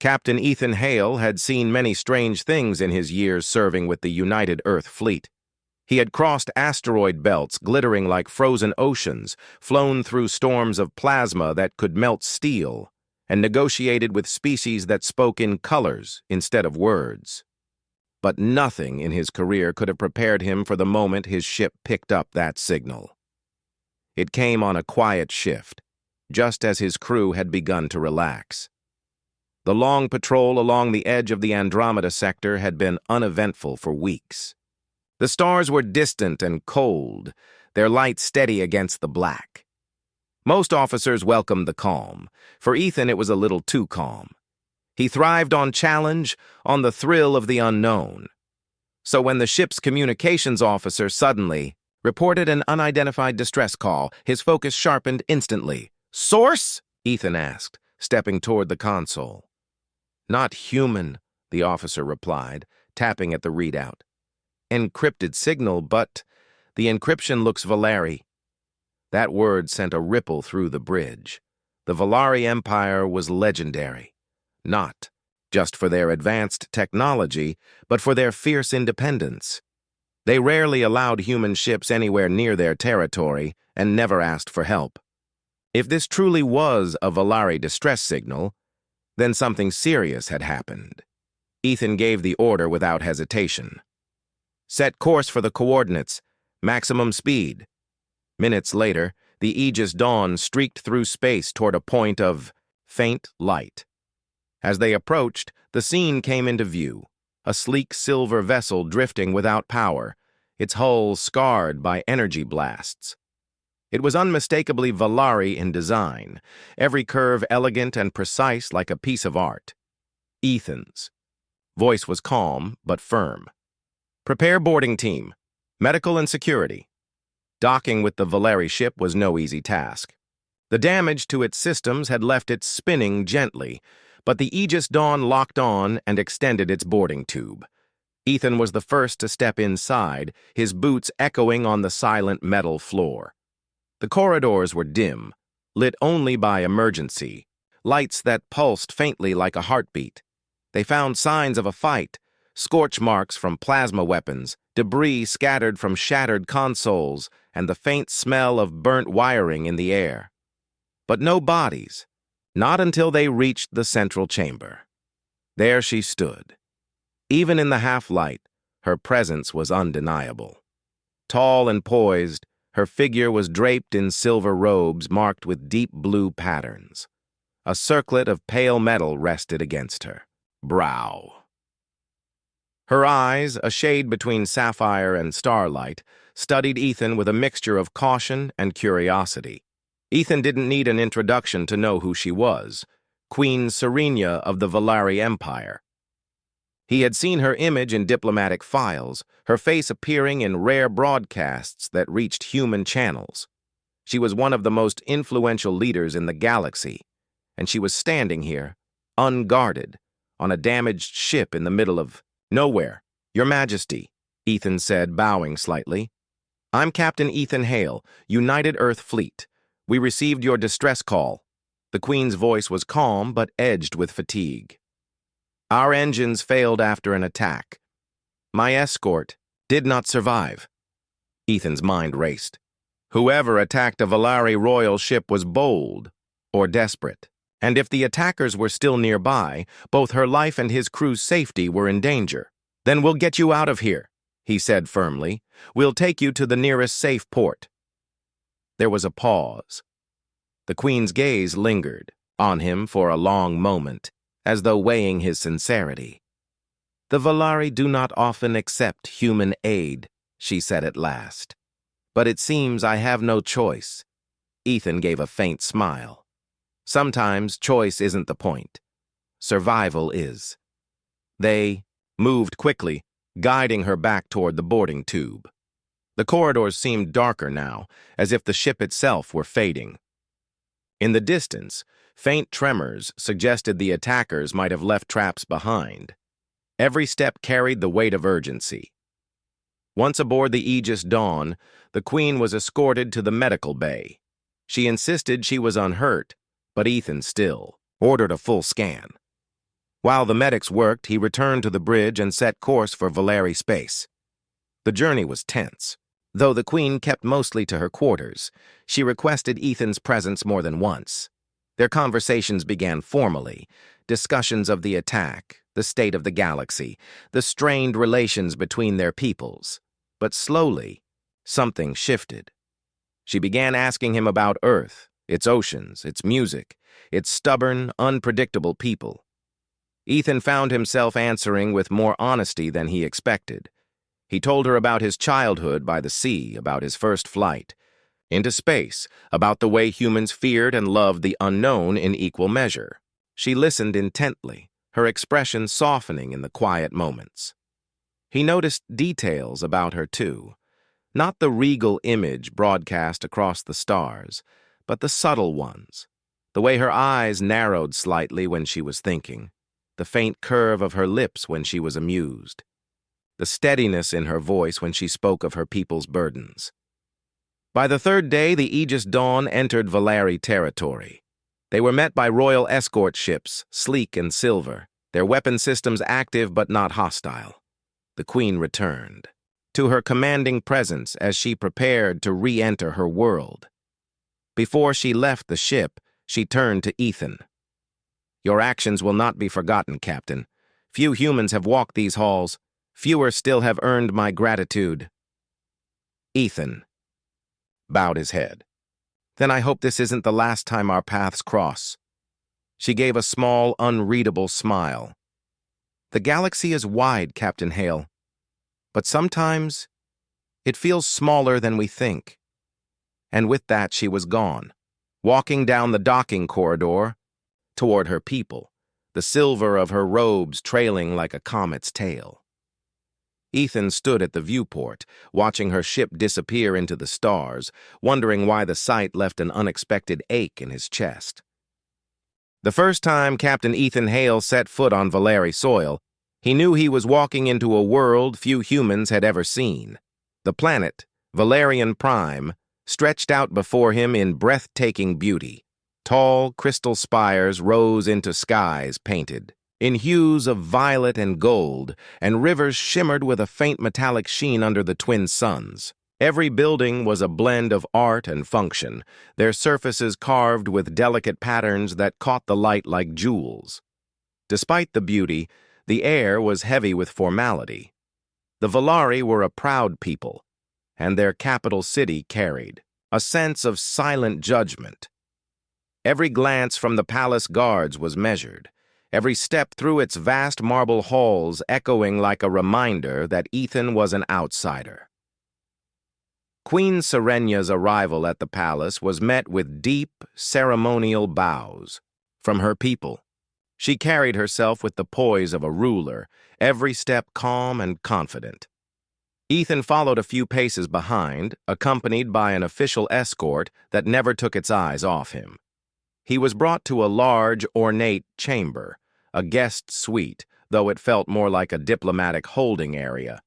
Captain Ethan Hale had seen many strange things in his years serving with the United Earth Fleet. He had crossed asteroid belts glittering like frozen oceans, flown through storms of plasma that could melt steel, and negotiated with species that spoke in colors instead of words. But nothing in his career could have prepared him for the moment his ship picked up that signal. It came on a quiet shift, just as his crew had begun to relax. The long patrol along the edge of the Andromeda sector had been uneventful for weeks. The stars were distant and cold, their light steady against the black. Most officers welcomed the calm. For Ethan, it was a little too calm. He thrived on challenge, on the thrill of the unknown. So when the ship's communications officer suddenly reported an unidentified distress call, his focus sharpened instantly. "Source?" Ethan asked, stepping toward the console. "Not human," the officer replied, tapping at the readout. "Encrypted signal, but the encryption looks Valari." That word sent a ripple through the bridge. The Valari Empire was legendary, not just for their advanced technology, but for their fierce independence. They rarely allowed human ships anywhere near their territory and never asked for help. If this truly was a Valari distress signal, then something serious had happened. Ethan gave the order without hesitation. "Set course for the coordinates, maximum speed." Minutes later, the Aegis Dawn streaked through space toward a point of faint light. As they approached, the scene came into view, a sleek silver vessel drifting without power, its hull scarred by energy blasts. It was unmistakably Valari in design, every curve elegant and precise like a piece of art. Ethan's voice was calm but firm. "Prepare boarding team, medical and security." Docking with the Valari ship was no easy task. The damage to its systems had left it spinning gently, but the Aegis Dawn locked on and extended its boarding tube. Ethan was the first to step inside, his boots echoing on the silent metal floor. The corridors were dim, lit only by emergency, lights that pulsed faintly like a heartbeat. They found signs of a fight, scorch marks from plasma weapons, debris scattered from shattered consoles, and the faint smell of burnt wiring in the air. But no bodies, not until they reached the central chamber. There she stood. Even in the half-light, her presence was undeniable. Tall and poised, her figure was draped in silver robes marked with deep blue patterns. A circlet of pale metal rested against her brow. Her eyes, a shade between sapphire and starlight, studied Ethan with a mixture of caution and curiosity. Ethan didn't need an introduction to know who she was, Queen Serenia of the Valari Empire. He had seen her image in diplomatic files, her face appearing in rare broadcasts that reached human channels. She was one of the most influential leaders in the galaxy, and she was standing here, unguarded, on a damaged ship in the middle of nowhere. "Your Majesty," Ethan said, bowing slightly. "I'm Captain Ethan Hale, United Earth Fleet. We received your distress call." The Queen's voice was calm but edged with fatigue. "Our engines failed after an attack. My escort did not survive." Ethan's mind raced. Whoever attacked a Valari royal ship was bold or desperate. And if the attackers were still nearby, both her life and his crew's safety were in danger. "Then we'll get you out of here," he said firmly. "We'll take you to the nearest safe port." There was a pause. The Queen's gaze lingered on him for a long moment, as though weighing his sincerity. "The Valari do not often accept human aid," she said at last. "But it seems I have no choice." Ethan gave a faint smile. Sometimes choice isn't the point. Survival is. They moved quickly, guiding her back toward the boarding tube. The corridors seemed darker now, as if the ship itself were fading. In the distance, faint tremors suggested the attackers might have left traps behind. Every step carried the weight of urgency. Once aboard the Aegis Dawn, the Queen was escorted to the medical bay. She insisted she was unhurt, but Ethan still ordered a full scan. While the medics worked, he returned to the bridge and set course for Valeri space. The journey was tense. Though the Queen kept mostly to her quarters, she requested Ethan's presence more than once. Their conversations began formally, discussions of the attack, the state of the galaxy, the strained relations between their peoples. But slowly, something shifted. She began asking him about Earth, its oceans, its music, its stubborn, unpredictable people. Ethan found himself answering with more honesty than he expected. He told her about his childhood by the sea, about his first flight into space, about the way humans feared and loved the unknown in equal measure. She listened intently, her expression softening in the quiet moments. He noticed details about her, too. Not the regal image broadcast across the stars, but the subtle ones. The way her eyes narrowed slightly when she was thinking, the faint curve of her lips when she was amused, the steadiness in her voice when she spoke of her people's burdens. By the third day, the Aegis Dawn entered Valeri territory. They were met by royal escort ships, sleek and silver, their weapon systems active but not hostile. The Queen returned to her commanding presence as she prepared to re-enter her world. Before she left the ship, she turned to Ethan. "Your actions will not be forgotten, Captain. Few humans have walked these halls. Fewer still have earned my gratitude." Ethan bowed his head. "Then I hope this isn't the last time our paths cross." She gave a small, unreadable smile. "The galaxy is wide, Captain Hale. But sometimes it feels smaller than we think." And with that, she was gone, walking down the docking corridor toward her people, the silver of her robes trailing like a comet's tail. Ethan stood at the viewport, watching her ship disappear into the stars, wondering why the sight left an unexpected ache in his chest. The first time Captain Ethan Hale set foot on Valeri soil, he knew he was walking into a world few humans had ever seen. The planet, Valerian Prime, stretched out before him in breathtaking beauty. Tall, crystal spires rose into skies painted in hues of violet and gold, and rivers shimmered with a faint metallic sheen under the twin suns. Every building was a blend of art and function, their surfaces carved with delicate patterns that caught the light like jewels. Despite the beauty, the air was heavy with formality. The Valari were a proud people, and their capital city carried a sense of silent judgment. Every glance from the palace guards was measured, every step through its vast marble halls echoing like a reminder that Ethan was an outsider. Queen Serenya's arrival at the palace was met with deep, ceremonial bows from her people. She carried herself with the poise of a ruler, every step calm and confident. Ethan followed a few paces behind, accompanied by an official escort that never took its eyes off him. He was brought to a large, ornate chamber, a guest suite, though it felt more like a diplomatic holding area.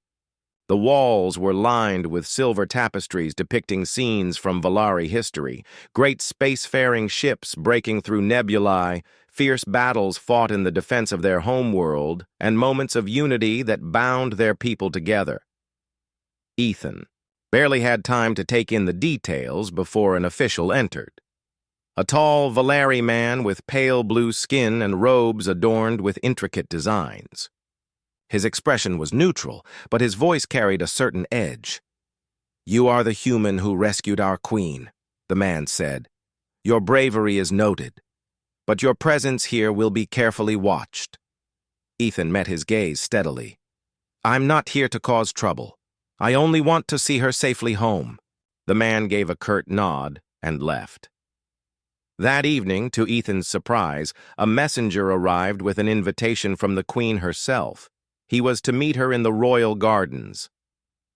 The walls were lined with silver tapestries depicting scenes from Valari history, great spacefaring ships breaking through nebulae, fierce battles fought in the defense of their homeworld, and moments of unity that bound their people together. Ethan barely had time to take in the details before an official entered. A tall Valeri man with pale blue skin and robes adorned with intricate designs. His expression was neutral, but his voice carried a certain edge. "You are the human who rescued our queen," the man said. "Your bravery is noted, but your presence here will be carefully watched." Ethan met his gaze steadily. "I'm not here to cause trouble. I only want to see her safely home." The man gave a curt nod and left. That evening, to Ethan's surprise, a messenger arrived with an invitation from the Queen herself. He was to meet her in the royal gardens.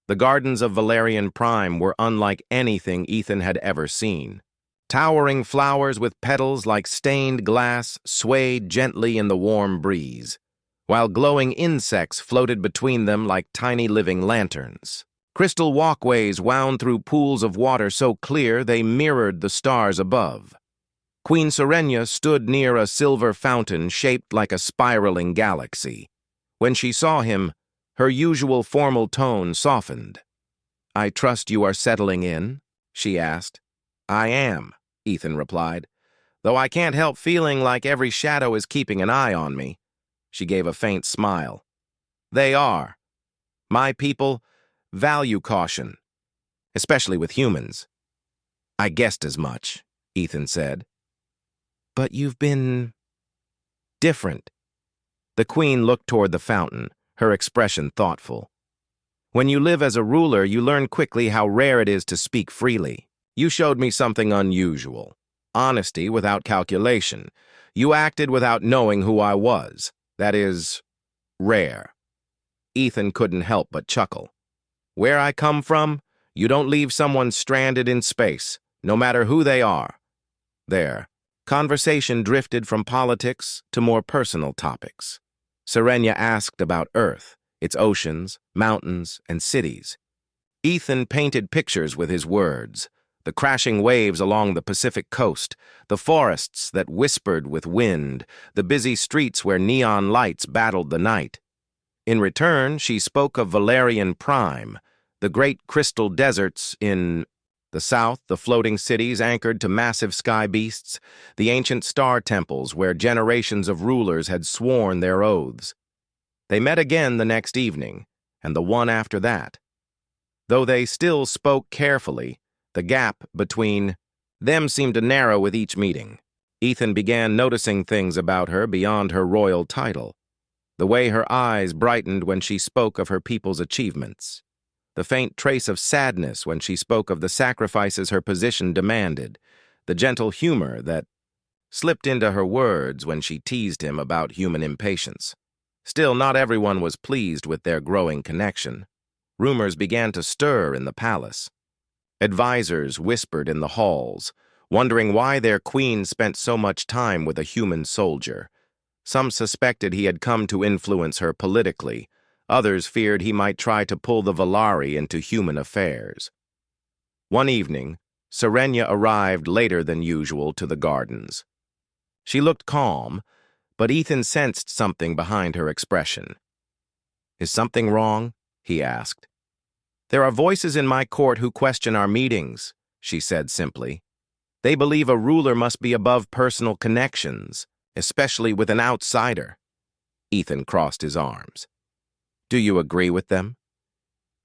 The gardens of Valerian Prime were unlike anything Ethan had ever seen. Towering flowers with petals like stained glass swayed gently in the warm breeze, while glowing insects floated between them like tiny living lanterns. Crystal walkways wound through pools of water so clear they mirrored the stars above. Queen Serenia stood near a silver fountain shaped like a spiraling galaxy. When she saw him, her usual formal tone softened. "I trust you are settling in?" she asked. "I am," Ethan replied, "though I can't help feeling like every shadow is keeping an eye on me." She gave a faint smile. "They are. My people value caution, especially with humans." "I guessed as much," Ethan said. "But you've been different." The queen looked toward the fountain, her expression thoughtful. "When you live as a ruler, you learn quickly how rare it is to speak freely. You showed me something unusual. Honesty without calculation. You acted without knowing who I was. That is, rare." Ethan couldn't help but chuckle. "Where I come from, you don't leave someone stranded in space, no matter who they are." There, conversation drifted from politics to more personal topics. Serenia asked about Earth, its oceans, mountains, and cities. Ethan painted pictures with his words: the crashing waves along the Pacific coast, the forests that whispered with wind, the busy streets where neon lights battled the night. In return, she spoke of Valerian Prime, the great crystal deserts in the south, the floating cities anchored to massive sky beasts, the ancient star temples where generations of rulers had sworn their oaths. They met again the next evening, and the one after that. Though they still spoke carefully, the gap between them seemed to narrow with each meeting. Ethan began noticing things about her beyond her royal title. The way her eyes brightened when she spoke of her people's achievements. The faint trace of sadness when she spoke of the sacrifices her position demanded. The gentle humor that slipped into her words when she teased him about human impatience. Still, not everyone was pleased with their growing connection. Rumors began to stir in the palace. Advisors whispered in the halls, wondering why their queen spent so much time with a human soldier. Some suspected he had come to influence her politically. Others feared he might try to pull the Valari into human affairs. One evening, Serenia arrived later than usual to the gardens. She looked calm, but Ethan sensed something behind her expression. "Is something wrong?" he asked. "There are voices in my court who question our meetings," she said simply. "They believe a ruler must be above personal connections, especially with an outsider." Ethan crossed his arms. "Do you agree with them?"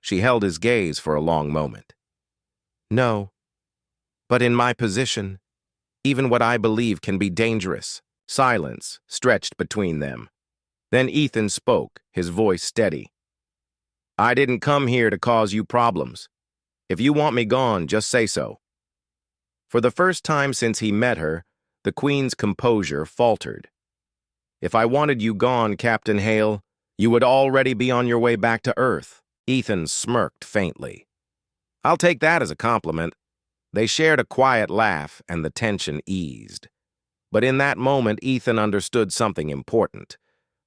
She held his gaze for a long moment. "No. But in my position, even what I believe can be dangerous." Silence stretched between them. Then Ethan spoke, his voice steady. "I didn't come here to cause you problems. If you want me gone, just say so." For the first time since he met her, the Queen's composure faltered. "If I wanted you gone, Captain Hale, you would already be on your way back to Earth." Ethan smirked faintly. "I'll take that as a compliment." They shared a quiet laugh, and the tension eased. But in that moment, Ethan understood something important.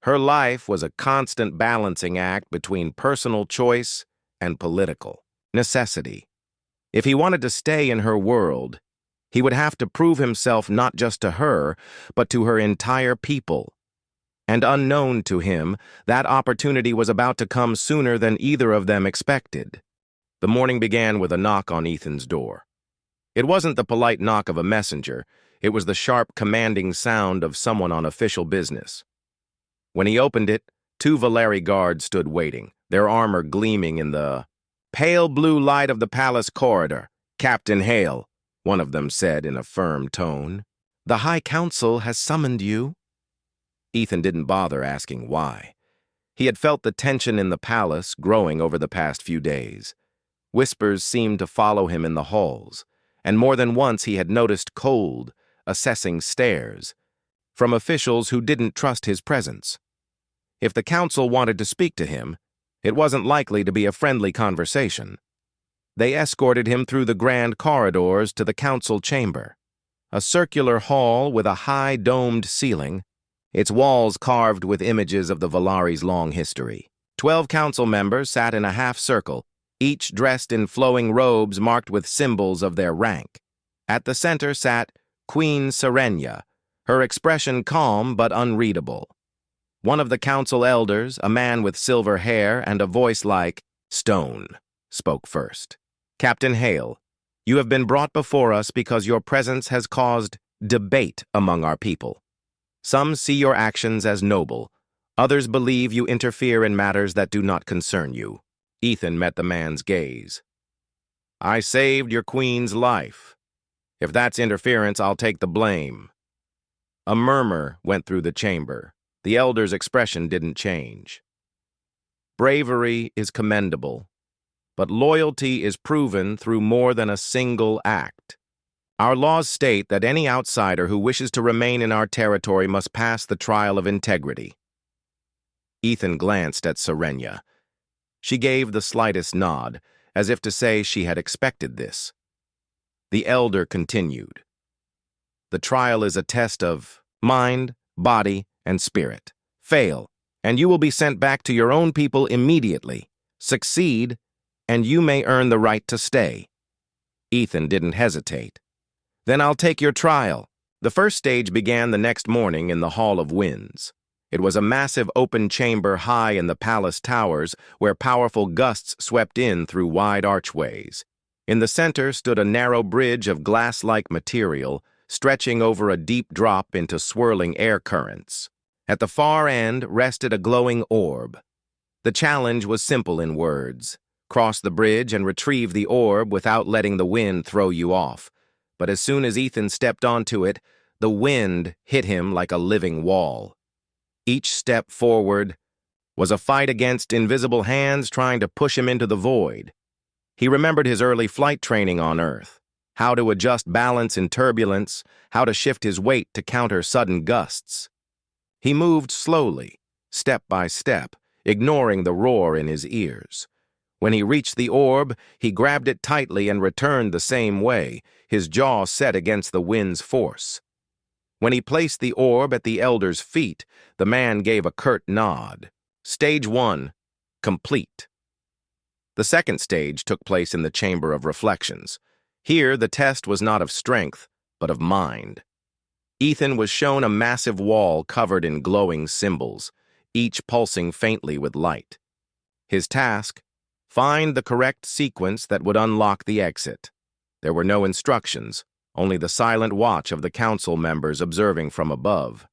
Her life was a constant balancing act between personal choice and political necessity. If he wanted to stay in her world, he would have to prove himself not just to her, but to her entire people. And unknown to him, that opportunity was about to come sooner than either of them expected. The morning began with a knock on Ethan's door. It wasn't the polite knock of a messenger. It was the sharp, commanding sound of someone on official business. When he opened it, 2 Valeri guards stood waiting, their armor gleaming in the pale blue light of the palace corridor. "Captain Hale," one of them said in a firm tone. "The High Council has summoned you." Ethan didn't bother asking why. He had felt the tension in the palace growing over the past few days. Whispers seemed to follow him in the halls, and more than once he had noticed cold, assessing stares from officials who didn't trust his presence. If the council wanted to speak to him, it wasn't likely to be a friendly conversation. They escorted him through the grand corridors to the council chamber, a circular hall with a high domed ceiling, its walls carved with images of the Valari's long history. 12 council members sat in a half-circle, each dressed in flowing robes marked with symbols of their rank. At the center sat Queen Serenia, her expression calm but unreadable. One of the council elders, a man with silver hair and a voice like stone, spoke first. "Captain Hale, you have been brought before us because your presence has caused debate among our people. Some see your actions as noble. Others believe you interfere in matters that do not concern you." Ethan met the man's gaze. "I saved your queen's life. If that's interference, I'll take the blame." A murmur went through the chamber. The elder's expression didn't change. "Bravery is commendable, but loyalty is proven through more than a single act. Our laws state that any outsider who wishes to remain in our territory must pass the trial of integrity." Ethan glanced at Serenia. She gave the slightest nod, as if to say she had expected this. The elder continued. "The trial is a test of mind, body, and spirit. Fail, and you will be sent back to your own people immediately. Succeed, and you may earn the right to stay." Ethan didn't hesitate. "Then I'll take your trial." The first stage began the next morning in the Hall of Winds. It was a massive open chamber high in the palace towers where powerful gusts swept in through wide archways. In the center stood a narrow bridge of glass-like material, stretching over a deep drop into swirling air currents. At the far end rested a glowing orb. The challenge was simple in words. Cross the bridge and retrieve the orb without letting the wind throw you off. But as soon as Ethan stepped onto it, the wind hit him like a living wall. Each step forward was a fight against invisible hands trying to push him into the void. He remembered his early flight training on Earth, how to adjust balance in turbulence, how to shift his weight to counter sudden gusts. He moved slowly, step by step, ignoring the roar in his ears. When he reached the orb, he grabbed it tightly and returned the same way, his jaw set against the wind's force. When he placed the orb at the elder's feet, the man gave a curt nod. Stage 1, complete. The second stage took place in the Chamber of Reflections. Here, the test was not of strength, but of mind. Ethan was shown a massive wall covered in glowing symbols, each pulsing faintly with light. His task: find the correct sequence that would unlock the exit. There were no instructions, only the silent watch of the council members observing from above.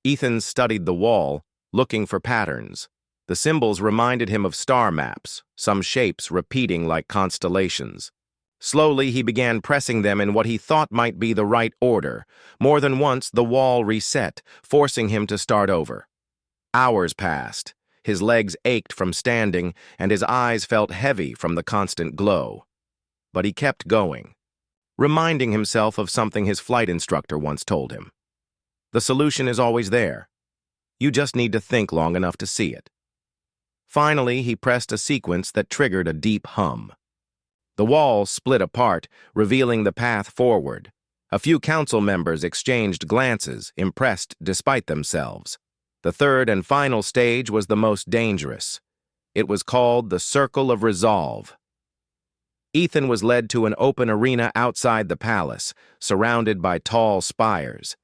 Ethan studied the wall, looking for patterns. The symbols reminded him of star maps, some shapes repeating like constellations. Slowly, he began pressing them in what he thought might be the right order. More than once, the wall reset, forcing him to start over. Hours passed. His legs ached from standing, and his eyes felt heavy from the constant glow. But he kept going, reminding himself of something his flight instructor once told him. The solution is always there. You just need to think long enough to see it. Finally, he pressed a sequence that triggered a deep hum. The wall split apart, revealing the path forward. A few council members exchanged glances, impressed despite themselves. The third and final stage was the most dangerous. It was called the Circle of Resolve. Ethan was led to an open arena outside the palace, surrounded by tall spires.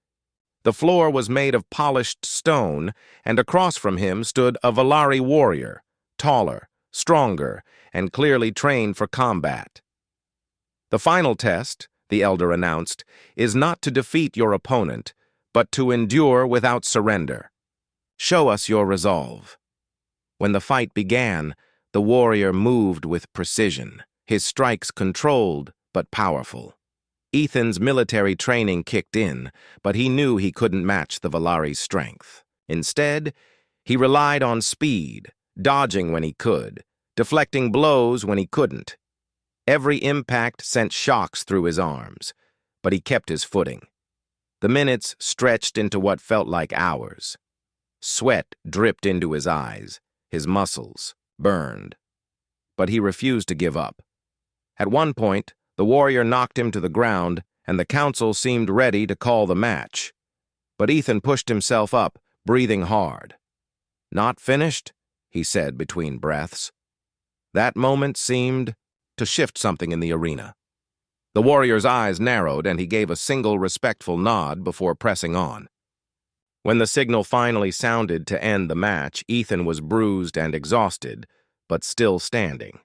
The floor was made of polished stone, and across from him stood a Valari warrior, taller, stronger, and clearly trained for combat. "The final test," the elder announced, "is not to defeat your opponent, but to endure without surrender. Show us your resolve." When the fight began, the warrior moved with precision, his strikes controlled but powerful. Ethan's military training kicked in, but he knew he couldn't match the Valari's strength. Instead, he relied on speed, dodging when he could, deflecting blows when he couldn't. Every impact sent shocks through his arms, but he kept his footing. The minutes stretched into what felt like hours. Sweat dripped into his eyes, his muscles burned. But he refused to give up. At one point, the warrior knocked him to the ground, and the council seemed ready to call the match. But Ethan pushed himself up, breathing hard. "Not finished?" he said between breaths. That moment seemed to shift something in the arena. The warrior's eyes narrowed, and he gave a single respectful nod before pressing on. When the signal finally sounded to end the match, Ethan was bruised and exhausted, but still standing.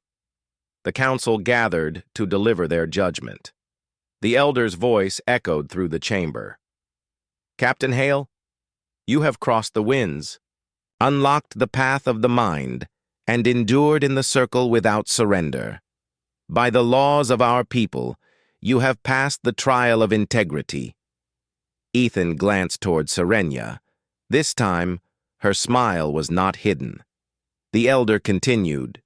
The council gathered to deliver their judgment. The elder's voice echoed through the chamber. Captain Hale, you have crossed the winds, unlocked the path of the mind, and endured in the circle without surrender. By the laws of our people, you have passed the trial of integrity. Ethan glanced toward Serenia. This time, her smile was not hidden. The elder continued,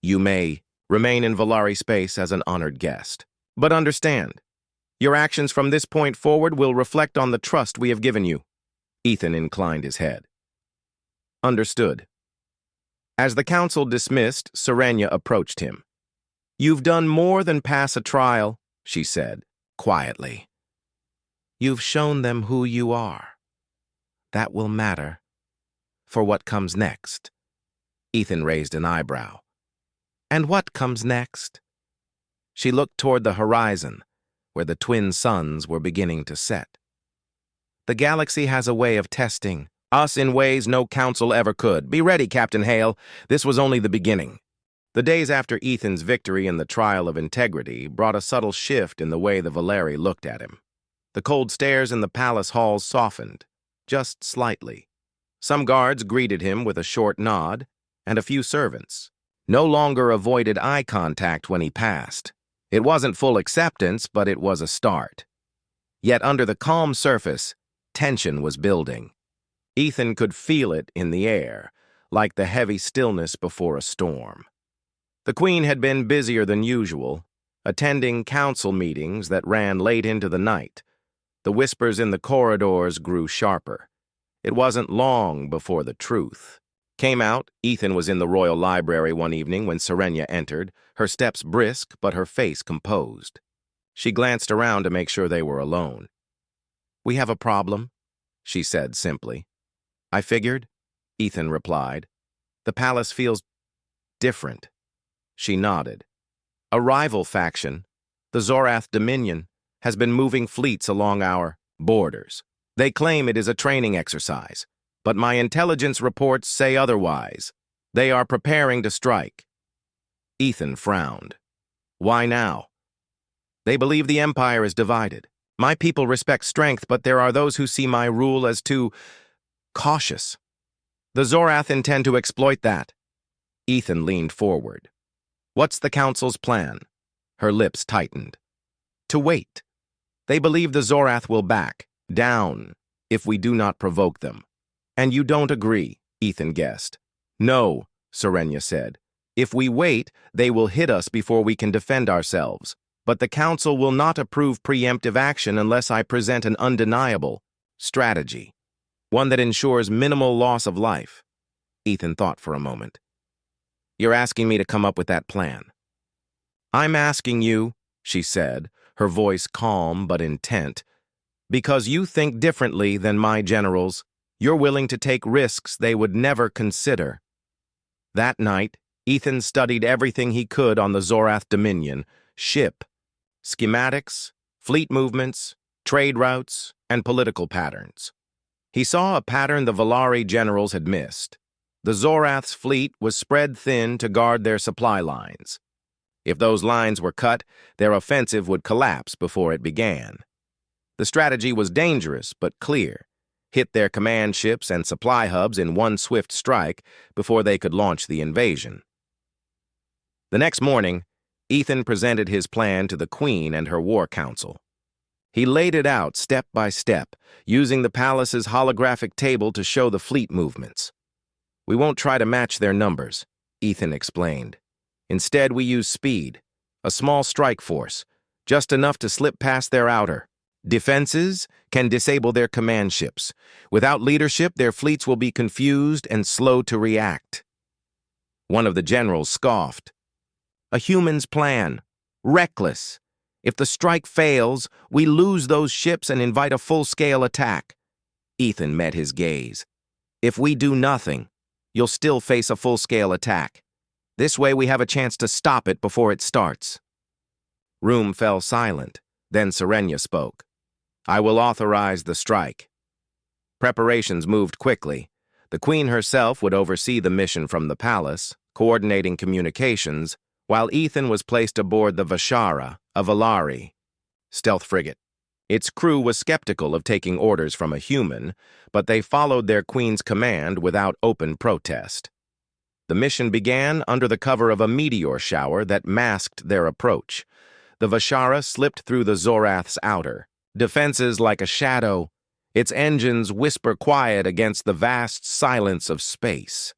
You may remain in Valari space as an honored guest. But understand, your actions from this point forward will reflect on the trust we have given you. Ethan inclined his head. Understood. As the council dismissed, Serenia approached him. You've done more than pass a trial, she said, quietly. You've shown them who you are. That will matter for what comes next. Ethan raised an eyebrow. And what comes next? She looked toward the horizon, where the twin suns were beginning to set. The galaxy has a way of testing us in ways no council ever could. Be ready, Captain Hale. This was only the beginning. The days after Ethan's victory in the trial of integrity brought a subtle shift in the way the Valeri looked at him. The cold stares in the palace halls softened, just slightly. Some guards greeted him with a short nod, and a few servants no longer avoided eye contact when he passed. It wasn't full acceptance, but it was a start. Yet under the calm surface, tension was building. Ethan could feel it in the air, like the heavy stillness before a storm. The Queen had been busier than usual, attending council meetings that ran late into the night. The whispers in the corridors grew sharper. It wasn't long before the truth came out. Ethan was in the royal library one evening when Serenia entered, her steps brisk but her face composed. She glanced around to make sure they were alone. We have a problem, she said simply. I figured, Ethan replied. The palace feels different. She nodded. A rival faction, the Zorath Dominion, has been moving fleets along our borders. They claim it is a training exercise, but my intelligence reports say otherwise. They are preparing to strike. Ethan frowned. Why now? They believe the empire is divided. My people respect strength, but there are those who see my rule as too cautious. The Zorath intend to exploit that. Ethan leaned forward. What's the council's plan? Her lips tightened. To wait. They believe the Zorath will back down if we do not provoke them. And you don't agree, Ethan guessed. No, Serenia said. If we wait, they will hit us before we can defend ourselves. But the council will not approve preemptive action unless I present an undeniable strategy, one that ensures minimal loss of life. Ethan thought for a moment. You're asking me to come up with that plan. I'm asking you, she said, her voice calm but intent, because you think differently than my generals. You're willing to take risks they would never consider. That night, Ethan studied everything he could on the Zorath Dominion, ship, schematics, fleet movements, trade routes, and political patterns. He saw a pattern the Valari generals had missed. The Zorath's fleet was spread thin to guard their supply lines. If those lines were cut, their offensive would collapse before it began. The strategy was dangerous but clear. Hit their command ships and supply hubs in one swift strike before they could launch the invasion. The next morning, Ethan presented his plan to the Queen and her war council. He laid it out step by step, using the palace's holographic table to show the fleet movements. We won't try to match their numbers, Ethan explained. Instead, we use speed, a small strike force, just enough to slip past their outer defenses can disable their command ships. Without leadership, their fleets will be confused and slow to react. One of the generals scoffed. A human's plan. Reckless. If the strike fails, we lose those ships and invite a full-scale attack. Ethan met his gaze. If we do nothing, you'll still face a full-scale attack. This way we have a chance to stop it before it starts. Room fell silent. Then Serenia spoke. "I will authorize the strike." Preparations moved quickly. The Queen herself would oversee the mission from the palace, coordinating communications, while Ethan was placed aboard the Vashara, a Valari stealth frigate. Its crew was skeptical of taking orders from a human, but they followed their queen's command without open protest. The mission began under the cover of a meteor shower that masked their approach. The Vashara slipped through the Zorath's outer defenses like a shadow, its engines whisper quiet against the vast silence of space.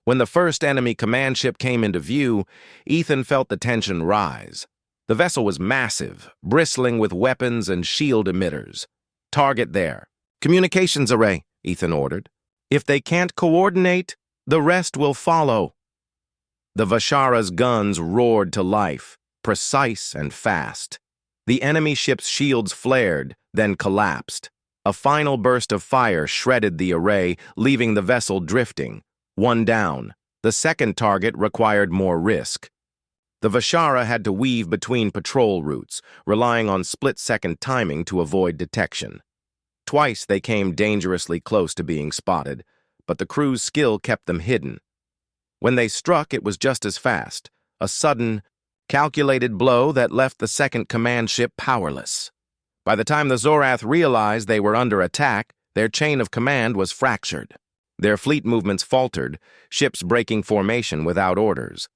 When the first enemy command ship came into view, Ethan felt the tension rise. The vessel was massive, bristling with weapons and shield emitters. "Target there. Communications array," Ethan ordered. "If they can't coordinate, the rest will follow." The Vashara's guns roared to life, precise and fast. The enemy ship's shields flared, then collapsed. A final burst of fire shredded the array, leaving the vessel drifting. One down. The second target required more risk. The Vashara had to weave between patrol routes, relying on split-second timing to avoid detection. Twice they came dangerously close to being spotted, but the crew's skill kept them hidden. When they struck, it was just as fast, a sudden, calculated blow that left the second command ship powerless. By the time the Zorath realized they were under attack, their chain of command was fractured. Their fleet movements faltered, ships breaking formation without orders.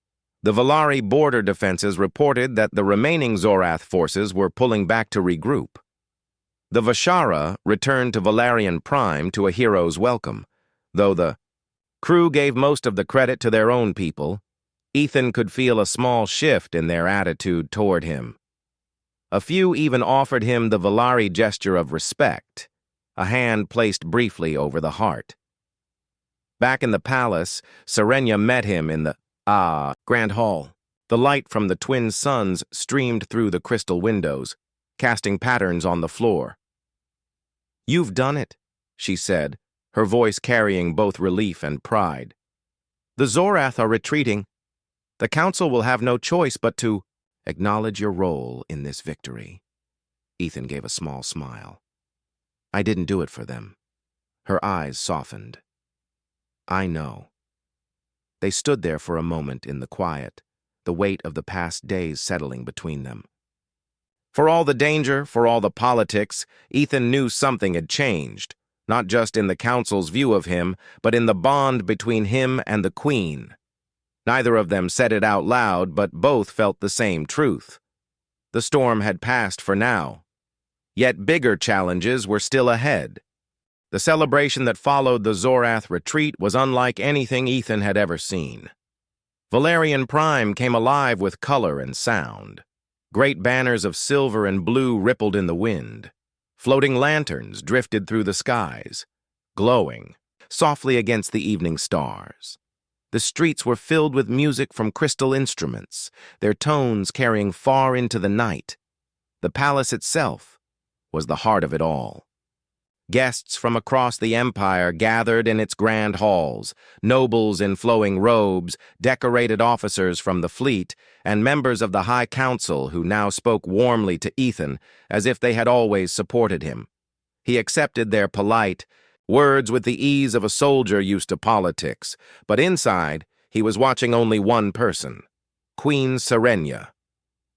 The Valari border defenses reported that the remaining Zorath forces were pulling back to regroup. The Vashara returned to Valerian Prime to a hero's welcome. Though the crew gave most of the credit to their own people, Ethan could feel a small shift in their attitude toward him. A few even offered him the Valari gesture of respect, a hand placed briefly over the heart. Back in the palace, Serenia met him in the Grand Hall. The light from the twin suns streamed through the crystal windows, casting patterns on the floor. "You've done it," she said, her voice carrying both relief and pride. "The Zorath are retreating. The Council will have no choice but to acknowledge your role in this victory." Ethan gave a small smile. "I didn't do it for them." Her eyes softened. "I know." They stood there for a moment in the quiet, the weight of the past days settling between them. For all the danger, for all the politics, Ethan knew something had changed, not just in the Council's view of him, but in the bond between him and the Queen. Neither of them said it out loud, but both felt the same truth. The storm had passed for now. Yet bigger challenges were still ahead. The celebration that followed the Zorath retreat was unlike anything Ethan had ever seen. Valerian Prime came alive with color and sound. Great banners of silver and blue rippled in the wind. Floating lanterns drifted through the skies, glowing softly against the evening stars. The streets were filled with music from crystal instruments, their tones carrying far into the night. The palace itself was the heart of it all. Guests from across the empire gathered in its grand halls, nobles in flowing robes, decorated officers from the fleet, and members of the High Council who now spoke warmly to Ethan as if they had always supported him. He accepted their polite words with the ease of a soldier used to politics, but inside he was watching only one person, Queen Serenia.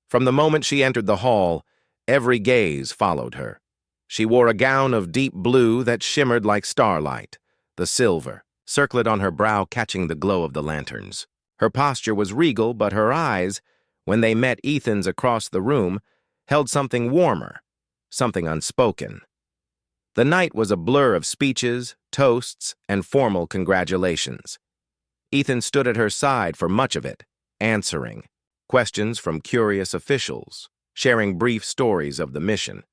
From the moment she entered the hall, every gaze followed her. She wore a gown of deep blue that shimmered like starlight, the silver circlet on her brow catching the glow of the lanterns. Her posture was regal, but her eyes, when they met Ethan's across the room, held something warmer, something unspoken. The night was a blur of speeches, toasts, and formal congratulations. Ethan stood at her side for much of it, answering questions from curious officials, sharing brief stories of the mission.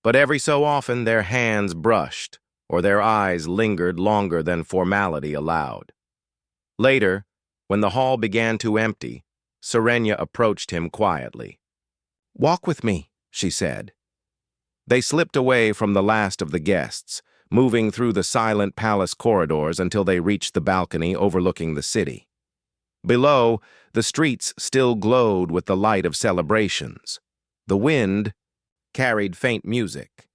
But every so often their hands brushed, or their eyes lingered longer than formality allowed. Later, when the hall began to empty, Serenia approached him quietly. "Walk with me," she said. They slipped away from the last of the guests, moving through the silent palace corridors until they reached the balcony overlooking the city. Below, the streets still glowed with the light of celebrations. The wind carried faint music,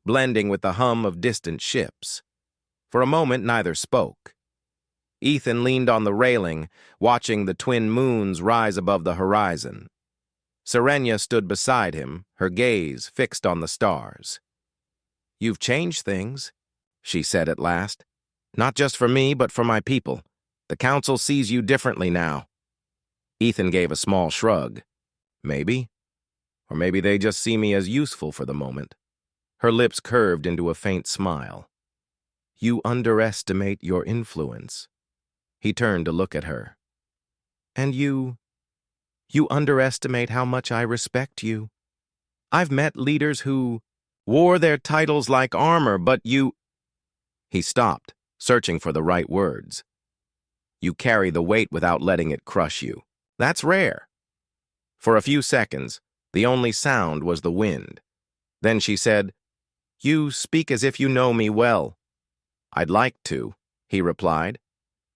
blending with the hum of distant ships. For a moment, neither spoke. Ethan leaned on the railing, watching the twin moons rise above the horizon. Serenia stood beside him, her gaze fixed on the stars. "You've changed things," she said at last. "Not just for me, but for my people. The council sees you differently now." Ethan gave a small shrug. "Maybe. Or maybe they just see me as useful for the moment." Her lips curved into a faint smile. "You underestimate your influence." He turned to look at her. "And you underestimate how much I respect you. I've met leaders who wore their titles like armor, but you—" He stopped, searching for the right words. "You carry the weight without letting it crush you. That's rare." For a few seconds, the only sound was the wind. Then she said, "You speak as if you know me well." "I'd like to," he replied.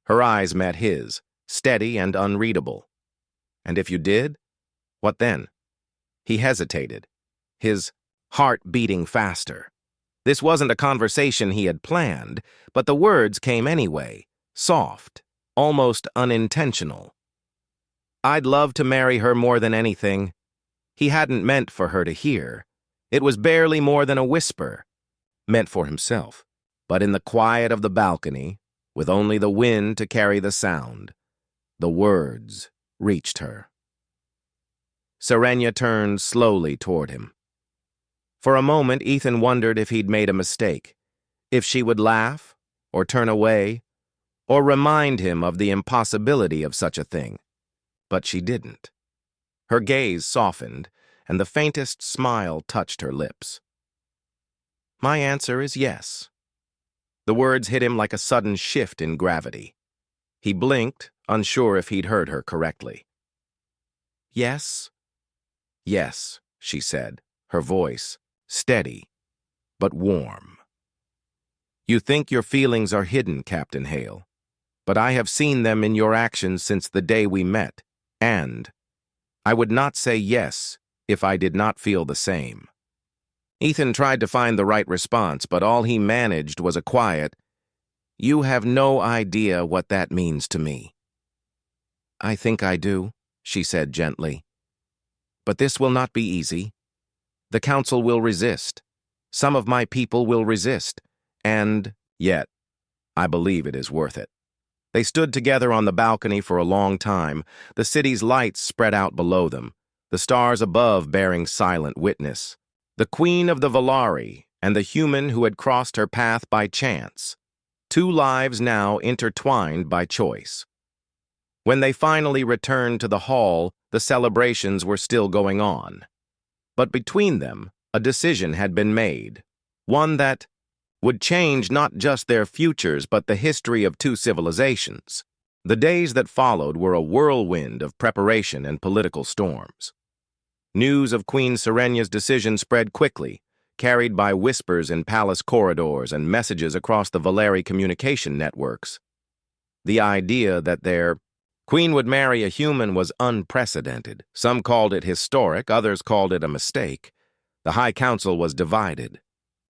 Her eyes met his, steady and unreadable. "And if you did, what then?" He hesitated, his heart beating faster. This wasn't a conversation he had planned, but the words came anyway, soft, almost unintentional. "I'd love to marry her more than anything." He hadn't meant for her to hear. It was barely more than a whisper, meant for himself. But in the quiet of the balcony, with only the wind to carry the sound, the words reached her. Serenia turned slowly toward him. For a moment, Ethan wondered if he'd made a mistake, if she would laugh, or turn away, or remind him of the impossibility of such a thing. But she didn't. Her gaze softened, and the faintest smile touched her lips. "My answer is yes." The words hit him like a sudden shift in gravity. He blinked, unsure if he'd heard her correctly. "Yes?" "Yes," she said, her voice steady, but warm. "You think your feelings are hidden, Captain Hale, but I have seen them in your actions since the day we met, and I would not say yes if I did not feel the same." Ethan tried to find the right response, but all he managed was a quiet, "You have no idea what that means to me." "I think I do," she said gently. "But this will not be easy. The council will resist. Some of my people will resist. And yet, I believe it is worth it." They stood together on the balcony for a long time, the city's lights spread out below them, the stars above bearing silent witness. The Queen of the Volari and the human who had crossed her path by chance. Two lives now intertwined by choice. When they finally returned to the hall, the celebrations were still going on. But between them, a decision had been made, one that would change not just their futures but the history of two civilizations. The days that followed were a whirlwind of preparation and political storms. News of Queen Serenia's decision spread quickly, carried by whispers in palace corridors and messages across the Volari communication networks. The idea that their queen would marry a human was unprecedented. Some called it historic, others called it a mistake. The High Council was divided.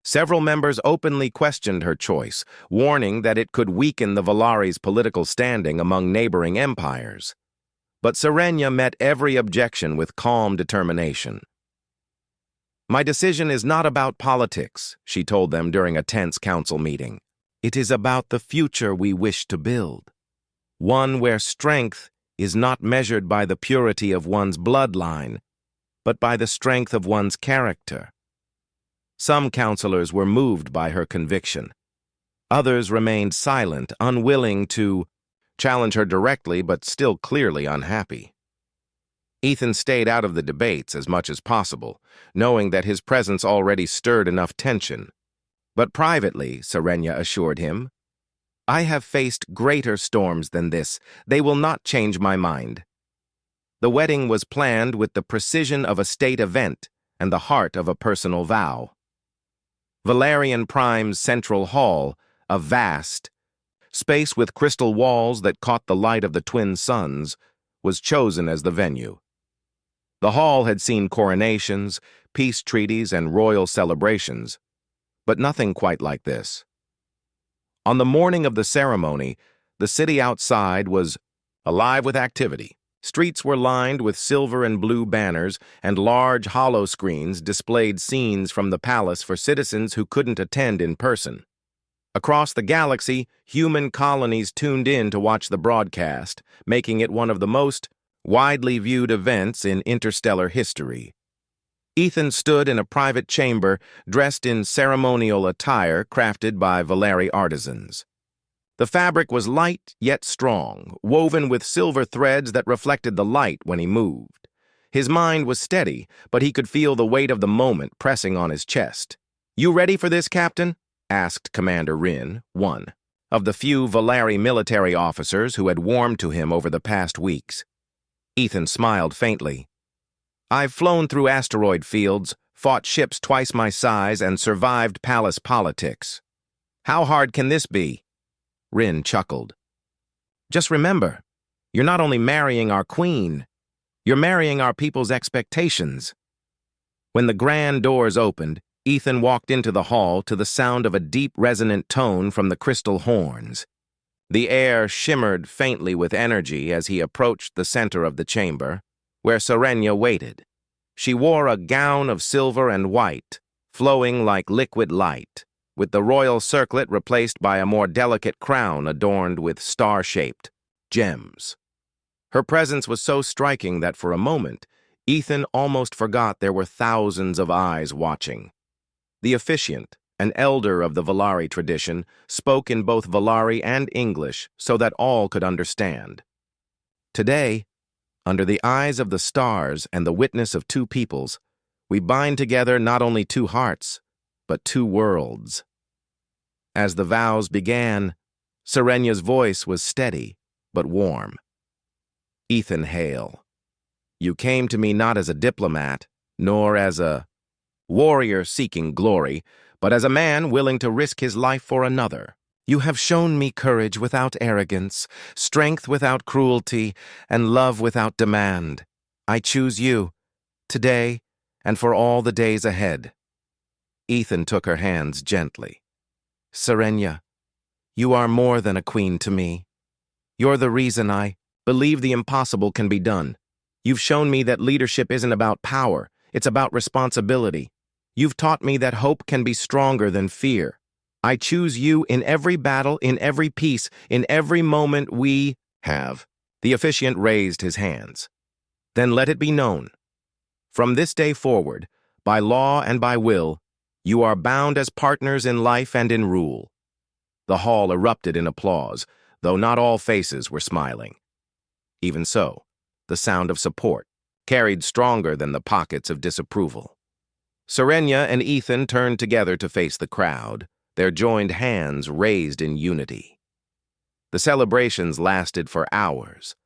Several members openly questioned her choice, warning that it could weaken the Volari's political standing among neighboring empires. But Serenia met every objection with calm determination. "My decision is not about politics," she told them during a tense council meeting. "It is about the future we wish to build. One where strength is not measured by the purity of one's bloodline, but by the strength of one's character." Some counselors were moved by her conviction. Others remained silent, unwilling to challenge her directly, but still clearly unhappy. Ethan stayed out of the debates as much as possible, knowing that his presence already stirred enough tension. But privately, Serenia assured him, "I have faced greater storms than this. They will not change my mind." The wedding was planned with the precision of a state event and the heart of a personal vow. Valerian Prime's central hall, a vast, Space with crystal walls that caught the light of the twin suns was chosen as the venue. The hall had seen coronations, peace treaties, and royal celebrations, but nothing quite like this. On the morning of the ceremony, the city outside was alive with activity. Streets were lined with silver and blue banners, and large hollow screens displayed scenes from the palace for citizens who couldn't attend in person. Across the galaxy, human colonies tuned in to watch the broadcast, making it one of the most widely viewed events in interstellar history. Ethan stood in a private chamber, dressed in ceremonial attire crafted by Valeri artisans. The fabric was light yet strong, woven with silver threads that reflected the light when he moved. His mind was steady, but he could feel the weight of the moment pressing on his chest. "You ready for this, Captain?" asked Commander Rin, one of the few Valeri military officers who had warmed to him over the past weeks. Ethan smiled faintly. "I've flown through asteroid fields, fought ships twice my size, and survived palace politics. How hard can this be?" Rin chuckled. "Just remember, you're not only marrying our queen, you're marrying our people's expectations." When the grand doors opened, Ethan walked into the hall to the sound of a deep, resonant tone from the crystal horns. The air shimmered faintly with energy as he approached the center of the chamber, where Serenia waited. She wore a gown of silver and white, flowing like liquid light, with the royal circlet replaced by a more delicate crown adorned with star-shaped gems. Her presence was so striking that for a moment, Ethan almost forgot there were thousands of eyes watching. The officiant, an elder of the Valeri tradition, spoke in both Valeri and English so that all could understand. "Today, under the eyes of the stars and the witness of two peoples, we bind together not only two hearts, but two worlds." As the vows began, Serenia's voice was steady but warm. "Ethan Hale, you came to me not as a diplomat, nor as a warrior seeking glory, but as a man willing to risk his life for another. You have shown me courage without arrogance, strength without cruelty, and love without demand. I choose you, today and for all the days ahead." Ethan took her hands gently. "Serenia, you are more than a queen to me. You're the reason I believe the impossible can be done. You've shown me that leadership isn't about power, it's about responsibility. You've taught me that hope can be stronger than fear. I choose you in every battle, in every peace, in every moment we have." The officiant raised his hands. "Then let it be known. From this day forward, by law and by will, you are bound as partners in life and in rule." The hall erupted in applause, though not all faces were smiling. Even so, the sound of support carried stronger than the pockets of disapproval. Serenia and Ethan turned together to face the crowd, their joined hands raised in unity. The celebrations lasted for hours.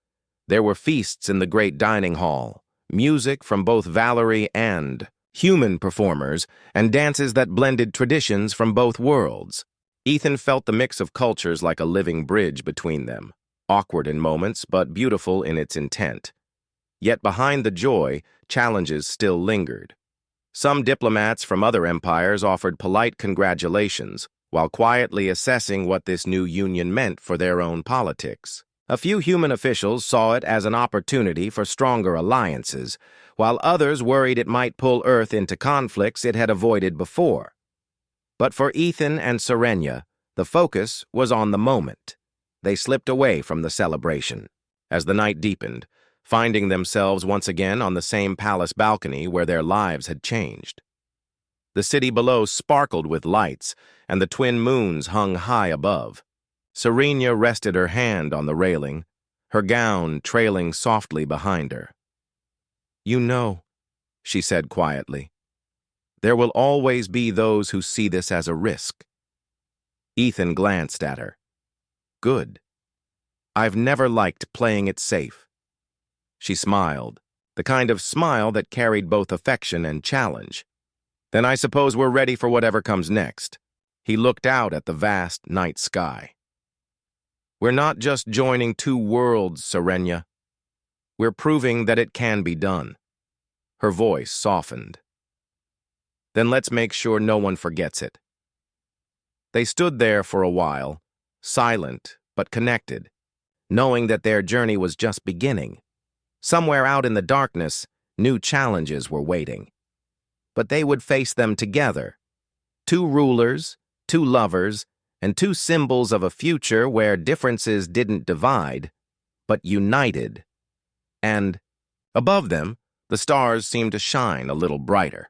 There were feasts in the great dining hall, music from both Valeri and human performers, and dances that blended traditions from both worlds. Ethan felt the mix of cultures like a living bridge between them, awkward in moments but beautiful in its intent. Yet behind the joy, challenges still lingered. Some diplomats from other empires offered polite congratulations, while quietly assessing what this new union meant for their own politics. A few human officials saw it as an opportunity for stronger alliances, while others worried it might pull Earth into conflicts it had avoided before. But for Ethan and Serenia, the focus was on the moment. They slipped away from the celebration. As the night deepened, finding themselves once again on the same palace balcony where their lives had changed. The city below sparkled with lights, and the twin moons hung high above. Serenia rested her hand on the railing, her gown trailing softly behind her. "You know," she said quietly, "there will always be those who see this as a risk." Ethan glanced at her. "Good. I've never liked playing it safe." She smiled, the kind of smile that carried both affection and challenge. "Then I suppose we're ready for whatever comes next." He looked out at the vast night sky. We're not just joining two worlds, Serenia. We're proving that it can be done. Her voice softened. Then let's make sure no one forgets it. They stood there for a while, silent but connected, knowing that their journey was just beginning. Somewhere out in the darkness, new challenges were waiting. But they would face them together. Two rulers, two lovers, and two symbols of a future where differences didn't divide, but united. And above them, the stars seemed to shine a little brighter.